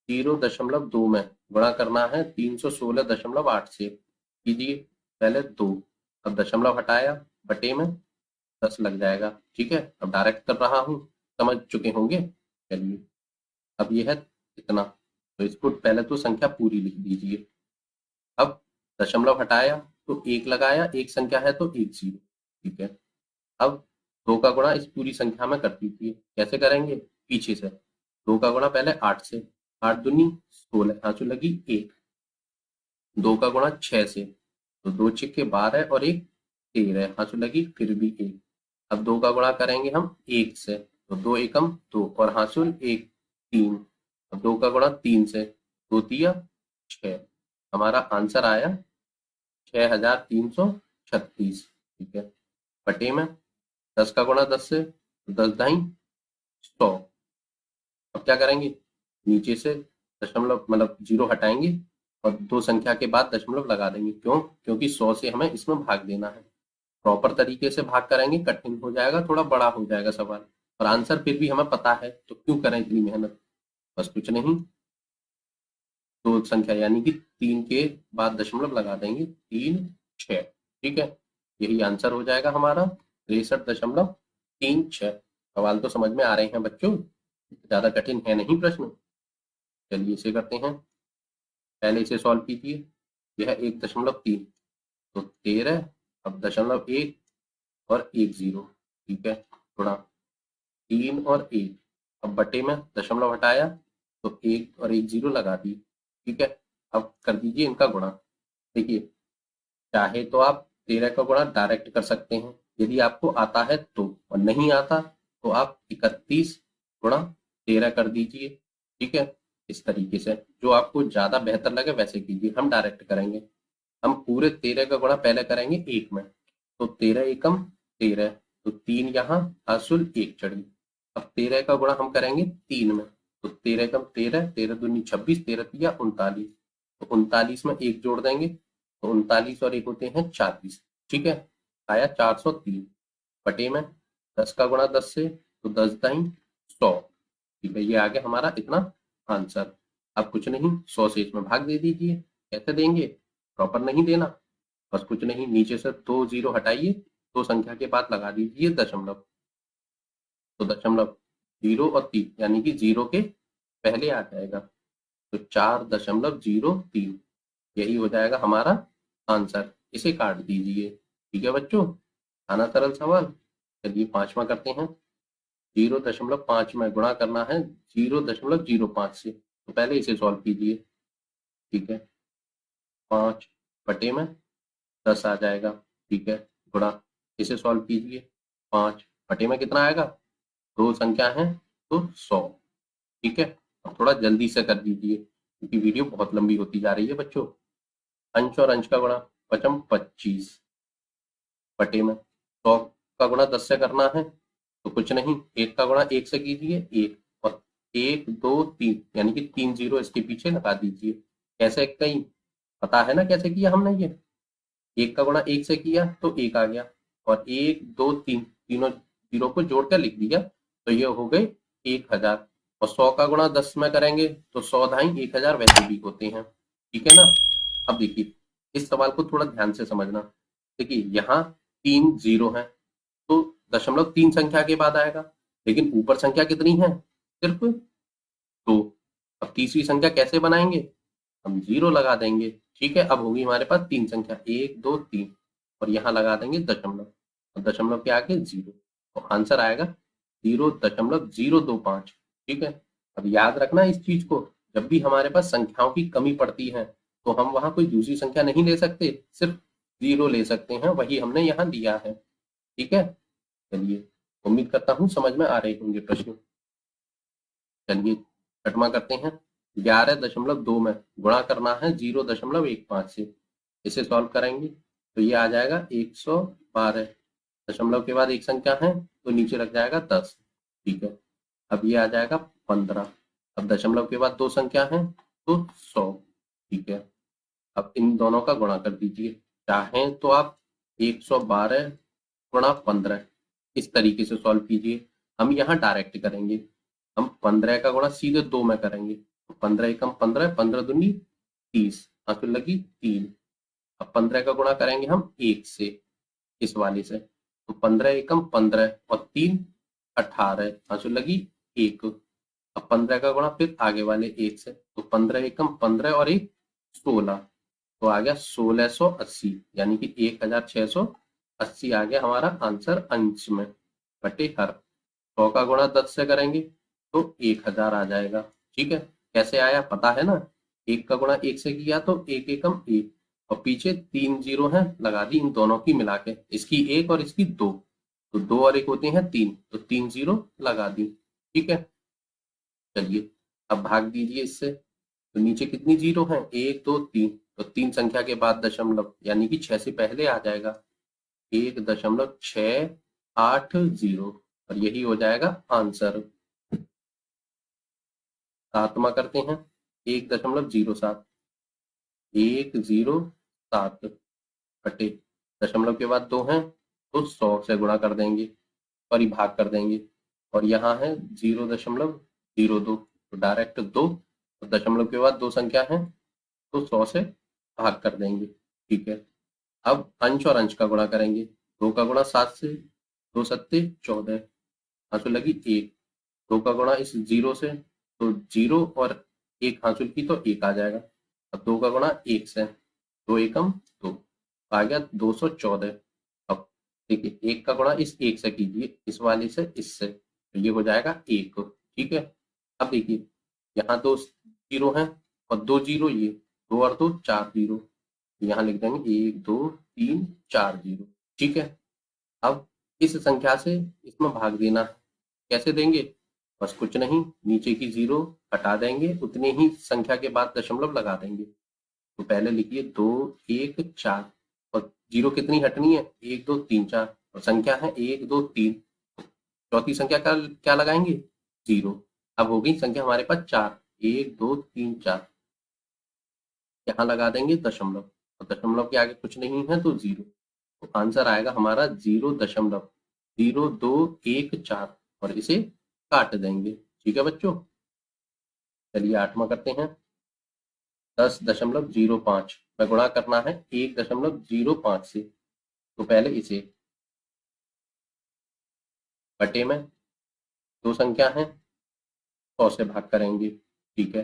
0.2 में गुणा करना है 316.8 से, कीजिए पहले 2। अब दशमलव हटाया बटे में 10 लग जाएगा। ठीक है, अब डायरेक्ट कर रहा हूँ, समझ चुके होंगे। चलिए अब ये है इतना, तो इसको पहले तो संख्या पूरी लिख दीजिए। अब दशमलव हटाया तो एक लगाया, एक संख्या है तो एक जीरो। ठीक है, अब 2 का गुणा इस पूरी संख्या में कर दीजिए। कैसे करेंगे, पीछे से 2 का गुणा पहले 8 से, 8 दूनी 16, आंसू लगी 1। 2 का गुणा 6 से, तो 2 छिक्के 12 और 1 13, आंसू लगी फिर भी 1। अब 2 का गुणा करेंगे हम 1 से, तो 2 एकम 2 और हासिल 1 3। अब 2 का गुणा 3 से, 2 तिया 6। हमारा आंसर आया 6336। ठीक है, बटे में 10 का गुणा 10 से, तो 10 ढाई 100। अब क्या करेंगे, नीचे से दशमलव मतलब जीरो हटाएंगे और दो संख्या के बाद दशमलव लगा देंगे। क्यों, क्योंकि 100 से हमें इसमें भाग देना है। प्रॉपर तरीके से भाग करेंगे कठिन हो जाएगा, थोड़ा बड़ा हो जाएगा सवाल, और आंसर फिर भी हमें पता है तो क्यों करें इतनी मेहनत। बस कुछ नहीं, दो संख्या यानी कि 3 के बाद दशमलव लगा देंगे, 3 6। ठीक है, यही आंसर हो जाएगा हमारा 63.36। सवाल तो समझ में आ रहे हैं बच्चों, ज्यादा कठिन है नहीं प्रश्न। चलिए इसे करते हैं, पहले इसे सॉल्व कीजिए। यह 1.3, तो 13। अब दशमलव 1 और 1 जीरो। ठीक है, थोड़ा 3 और 1। अब बटे में दशमलव हटाया तो 1 और 1 जीरो लगा दी। ठीक है, अब कर दीजिए इनका गुणा। देखिए चाहे तो आप 13 का गुणा डायरेक्ट कर सकते हैं यदि आपको आता है तो, और नहीं आता तो आप 31 गुणा 13 कर दीजिए। ठीक है, इस तरीके से जो आपको ज्यादा बेहतर लगे वैसे कीजिए। हम डायरेक्ट करेंगे, हम पूरे 13 का गुणा पहले करेंगे 1 में, तो 13 एकम 13, तो 3 यहाँ हासुल 1 चढ़ी। अब 13 का गुणा हम करेंगे 3 में, तो 13 एकम 13, 13 दूनी 26, 13 तिया 39, तो 39 में 1 जोड़ देंगे, तो 39 और 1 होते हैं 40। ठीक है, आया 403। बटे में 10 का गुणा 10 से, तो 10 दाई 100। ठीक है, ये आ गया हमारा इतना आंसर। अब कुछ नहीं, 100 से इसमें भाग दे दीजिए। कैसे देंगे, प्रॉपर नहीं देना, बस कुछ नहीं, नीचे से 2 जीरो हटाइए, दो संख्या के बाद लगा दीजिए दशमलव, तो दशमलव 0 और 3 यानी कि 0 के पहले आ जाएगा, तो 4.03। यही हो जाएगा हमारा आंसर, इसे काट दीजिए। ठीक है बच्चों, आना सरल सवाल। चलिए पांचवा करते हैं। 0.5 में गुणा करना है 0.05 से, तो पहले इसे सॉल्व कीजिए। ठीक है, 5 बटे में 10 आ जाएगा। ठीक है, गुणा, इसे सॉल्व कीजिए। 5 बटे में कितना आएगा, दो संख्या है तो 100। ठीक है, अब थोड़ा जल्दी से कर दीजिए क्योंकि वीडियो बहुत लंबी होती जा रही है बच्चों। अंश और अंश का गुणा, पचम 25 बटे में 100 का गुणा 10 से करना है तो कुछ नहीं, 1 का गुणा 1 से कीजिए 1, और 1 2 3 यानी कि 3 जीरो इसके पीछे लगा दीजिए। कैसे, कहीं पता है ना कैसे किया हमने? ये 1 का गुणा 1 से किया तो 1 आ गया, और 1 2 3 तीनों जीरो को जोड़कर लिख दिया तो ये हो गए 1000। और 100 का गुणा 10 में करेंगे तो 100 ढाई 1000 वैसे भी होते हैं, ठीक है ना। अब देखिए इस सवाल को थोड़ा ध्यान से समझना। देखिए यहाँ 3 जीरो है तो दशमलव 3 संख्या के बाद आएगा, लेकिन ऊपर संख्या कितनी है? सिर्फ 2। अब तीसरी संख्या कैसे बनाएंगे? हम जीरो लगा देंगे, ठीक है। अब होगी हमारे पास 3 संख्या 1 2 3, और यहाँ लगा देंगे दशमलव, और दशमलव के आगे जीरो, तो आंसर आएगा 0.025, ठीक है। अब याद रखना इस चीज को, जब भी हमारे पास संख्याओं की कमी पड़ती है तो हम वहां कोई दूसरी संख्या नहीं ले सकते, सिर्फ जीरो ले सकते हैं, वही हमने यहाँ दिया है, ठीक है। चलिए, उम्मीद करता हूँ समझ में आ रहे होंगे प्रश्न। चलिए छठवां करते हैं। 11.2 में गुणा करना है 0.15 से, इसे सॉल्व करेंगे तो ये आ जाएगा 112। दशमलव के बाद एक संख्या है तो नीचे लग जाएगा 10, ठीक है। अब ये आ जाएगा 15। अब दशमलव के बाद दो संख्या है तो 100, ठीक है। अब इन दोनों का गुणा कर दीजिए, चाहें तो आप 112 गुणा 15 इस तरीके से सॉल्व कीजिए। हम यहाँ डायरेक्ट करेंगे, हम 15 का गुणा सीधे 2 में करेंगे तो 15 एकम 15, 15 दूनी 30, आंसर लगी 3। अब 15 का गुणा करेंगे हम 1 से, इस वाले से, तो 15 एकम 15 और 3 18, आंसर लगी 1। अब 15 का गुणा फिर आगे वाले 1 से, तो 15 एकम 15 और 1 16, तो आ गया 1680, यानी कि 1680 आ गया हमारा आंसर अंश में बटे हर। 100 का गुणा 10 से करेंगे तो 1000 आ जाएगा, ठीक है। कैसे आया पता है ना? 1 का गुणा 1 से किया तो 1 एकम 1, और पीछे 3 जीरो है लगा दी इन दोनों की मिला के, इसकी 1 और इसकी 2, तो 2 और 1 होते हैं 3, तो 3 जीरो लगा दी, ठीक है। चलिए अब भाग दीजिए इससे, तो नीचे कितनी जीरो है? 1 2 3, तो 3 संख्या के बाद दशमलव यानी कि 6 से पहले आ जाएगा 1.680, और यही हो जाएगा आंसर। सातवां करते हैं। 1.07, 107 बटे दशमलव के बाद 2 हैं तो 100 से गुणा कर देंगे और ही भाग कर देंगे, और यहाँ है 0.02, तो डायरेक्ट 2, तो दशमलव के बाद 2 संख्या है तो 100 से भाग कर देंगे, ठीक है। अब अंश और अंश का गुणा करेंगे, 2 का गुणा 7 से, 2 सत्ते 14, हासिल लगी 1। 2 का गुणा इस 0 से, तो 0 और 1 हासिल की तो 1 आ जाएगा। अब 2 का गुणा 1 से, 2 एकम 2, आ गया 214। अब देखिए 1 का गुणा इस 1 से कीजिए, इस वाले से इससे, तो ये हो जाएगा 1, ठीक है। अब देखिए यहाँ 2 जीरो हैं और 2 जीरो, ये 2 और 2 4 जीरो, यहाँ लिख देंगे 1 2 3 4 जीरो, ठीक है। अब इस संख्या से इसमें भाग देना है, कैसे देंगे? बस कुछ नहीं, नीचे की जीरो हटा देंगे, उतने ही संख्या के बाद दशमलव लगा देंगे। तो पहले लिखिए 2 1 4, और जीरो कितनी हटनी है? 1 2 3 4, और संख्या है 1 2 3, चौथी संख्या का क्या लगाएंगे? जीरो। अब हो गई संख्या हमारे पास 4, 1 2 3 4, यहाँ लगा देंगे दशमलव, और दशमलव के आगे कुछ नहीं है तो जीरो, तो आंसर आएगा हमारा 0.0214, और इसे काट देंगे, ठीक है बच्चों। चलिए आठवां करते हैं। 10.05 में गुणा करना है 1.05 से, तो पहले इसे बटे में, दो संख्या है 100 से भाग करेंगे, ठीक है,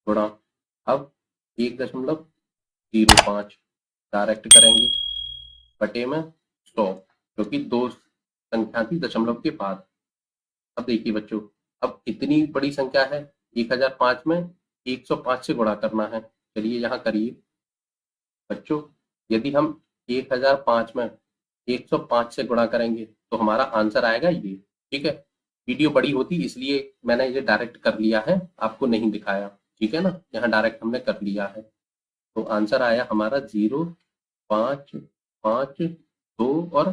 गुणा। अब 1.05 डायरेक्ट करेंगे बटे में 100, क्योंकि दो संख्या थी दशमलव के बाद। अब देखिए बच्चों, अब इतनी बड़ी संख्या है 1005 में 105 से गुणा करना है। चलिए यहाँ करिए बच्चों, यदि हम 1005 में 105 से गुणा करेंगे तो हमारा आंसर आएगा ये, ठीक है। वीडियो बड़ी होती इसलिए मैंने ये डायरेक्ट कर लिया है, आपको नहीं दिखाया, ठीक है ना। यहाँ डायरेक्ट हमने कर लिया है, तो आंसर आया हमारा 5, 5, 2 और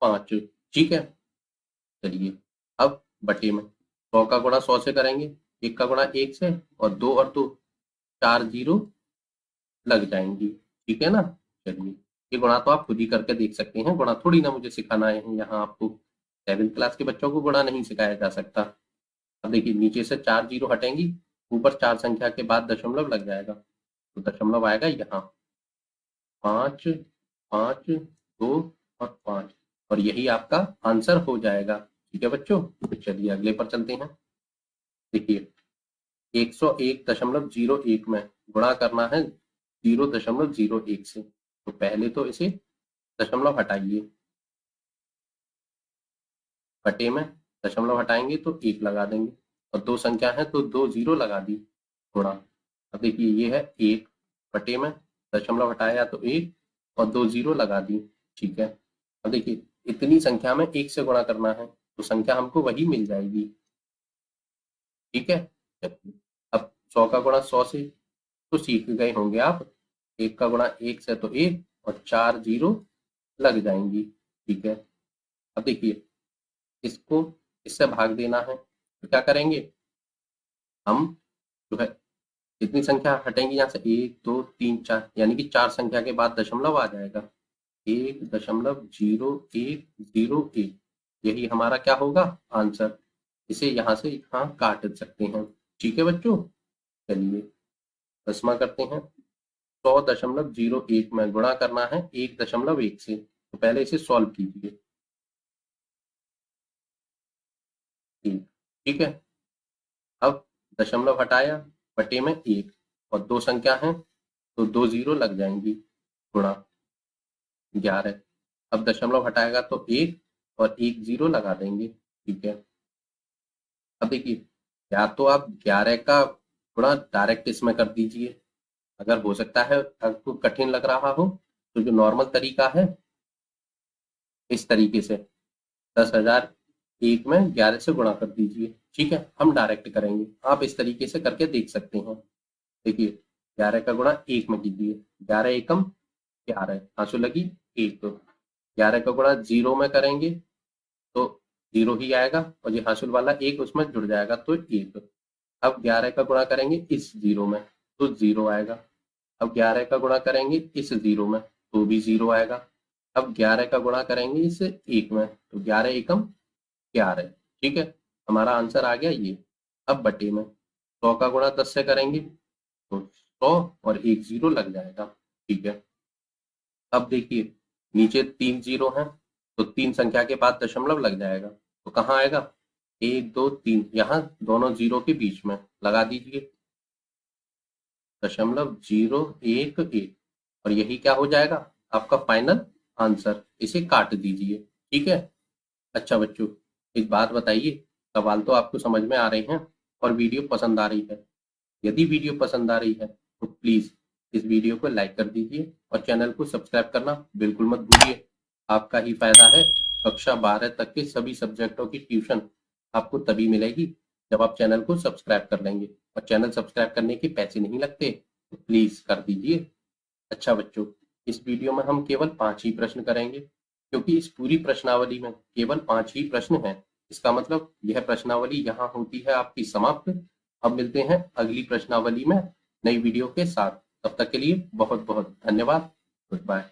5। ठीक है, चलिए अब बटे में 100 का गुणा 100 से करेंगे, 1 का गुणा 1 से, और 2 और 2 4 जीरो लग जाएंगी। ठीक है ना, चलिए ये गुणा तो आप खुद ही करके देख सकते हैं, गुणा थोड़ी ना मुझे सिखाना है यहाँ आपको। 7th क्लास के बच्चों को गुणा नहीं सिखाया जा सकता। अब देखिए नीचे से 4 जीरो हटेंगी, ऊपर 4 संख्या के बाद दशमलव लग जाएगा, तो दशमलव आएगा यहाँ 5, 5, 2 और 5, और यही आपका आंसर हो जाएगा। ठीक है बच्चों, तो चलिए अगले पर चलते हैं। देखिए 101.01 में गुणा करना है 0.01 से, तो पहले तो इसे दशमलव हटाइए, बटे में दशमलव हटाएंगे तो 1 लगा देंगे, और 2 संख्या है तो 2 जीरो लगा दी, गुणा। अब देखिए ये है 1, बटे में दशमलव हटाया तो 1 और 2 जीरो लगा दी। ठीक है, अब देखिए इतनी संख्या में 1 से गुणा करना है, तो संख्या हमको वही मिल जाएगी। ठीक है, अब 100 का गुणा 100 से तो सीख गए होंगे आप, 1 का गुणा 1 से तो 1 और 4 जीरो लग जाएंगी। ठीक है, अब देखिए इसको इससे भाग देना है, तो क्या करेंगे हम, जो है इतनी संख्या हटेंगी यहाँ से, 1, 2, 3, 4, यानी कि 4 संख्या के बाद दशमलव आ जाएगा, 1.0101, यही हमारा क्या होगा आंसर। इसे यहाँ से यहाँ काट सकते हैं। ठीक है बच्चों, चलिए 10वां करते हैं। 100.01 में गुणा करना है 1.1 से, तो पहले इसे सॉल्व कीजिए। ठीक है, अब दशमलव हटाया, बटे में 1 और 2 संख्या है तो 2 जीरो लग जाएंगी, गुणा 11। अब दशमलव हटाएगा तो 1 और 1 जीरो लगा देंगे। ठीक है, अब देखिए या तो आप 11 का गुणा डायरेक्ट इसमें कर दीजिए, अगर हो सकता है आपको कठिन लग रहा हो तो जो नॉर्मल तरीका है इस तरीके से 10,001 में 11 से गुणा कर दीजिए। ठीक है, हम डायरेक्ट करेंगे, आप इस तरीके से करके देख सकते हैं। देखिए 11 का गुणा 1 में कीजिए, 11 एकम 11, आंसू लगी 1। 11 का गुणा 0 में करेंगे तो 0 ही आएगा, और ये हासिल वाला 1 उसमें जुड़ जाएगा तो 1। अब 11 का गुणा करेंगे इस 0 में तो 0 आएगा। अब 11 का गुणा करेंगे इस 0 में तो भी 0 आएगा। अब 11 का गुणा करेंगे इस 1 में तो 11 एकम 11। ठीक है, हमारा आंसर आ गया ये। अब बटे में 100 का गुणा 10 से करेंगे तो 100 और 1 जीरो लग जाएगा। ठीक है, अब देखिए नीचे 3 जीरो हैं तो 3 संख्या के बाद दशमलव लग जाएगा, तो कहाँ आएगा 1, 2, 3, यहाँ दोनों जीरो के बीच में लगा दीजिए, 0.01, और यही क्या हो जाएगा आपका फाइनल आंसर। इसे काट दीजिए। ठीक है, अच्छा बच्चों एक बात बताइए, सवाल तो आपको समझ में आ रहे हैं और वीडियो पसंद आ रही है। यदि वीडियो पसंद आ रही है तो प्लीज इस वीडियो को लाइक कर दीजिए और चैनल को सब्सक्राइब करना बिल्कुल मत भूलिए। आपका ही फायदा है, कक्षा 12 तक के सभी सब्जेक्टों की ट्यूशन आपको तभी मिलेगी जब आप चैनल को सब्सक्राइब कर लेंगे, और चैनल सब्सक्राइब करने के पैसे नहीं लगते, तो प्लीज कर दीजिए। अच्छा बच्चों, इस वीडियो में हम केवल 5 ही प्रश्न करेंगे, क्योंकि इस पूरी प्रश्नावली में केवल 5 ही प्रश्न हैं। इसका मतलब यह प्रश्नावली यहाँ होती है आपकी समाप्त। अब मिलते हैं अगली प्रश्नावली में नई वीडियो के साथ, तब तक के लिए बहुत बहुत धन्यवाद। Good bye.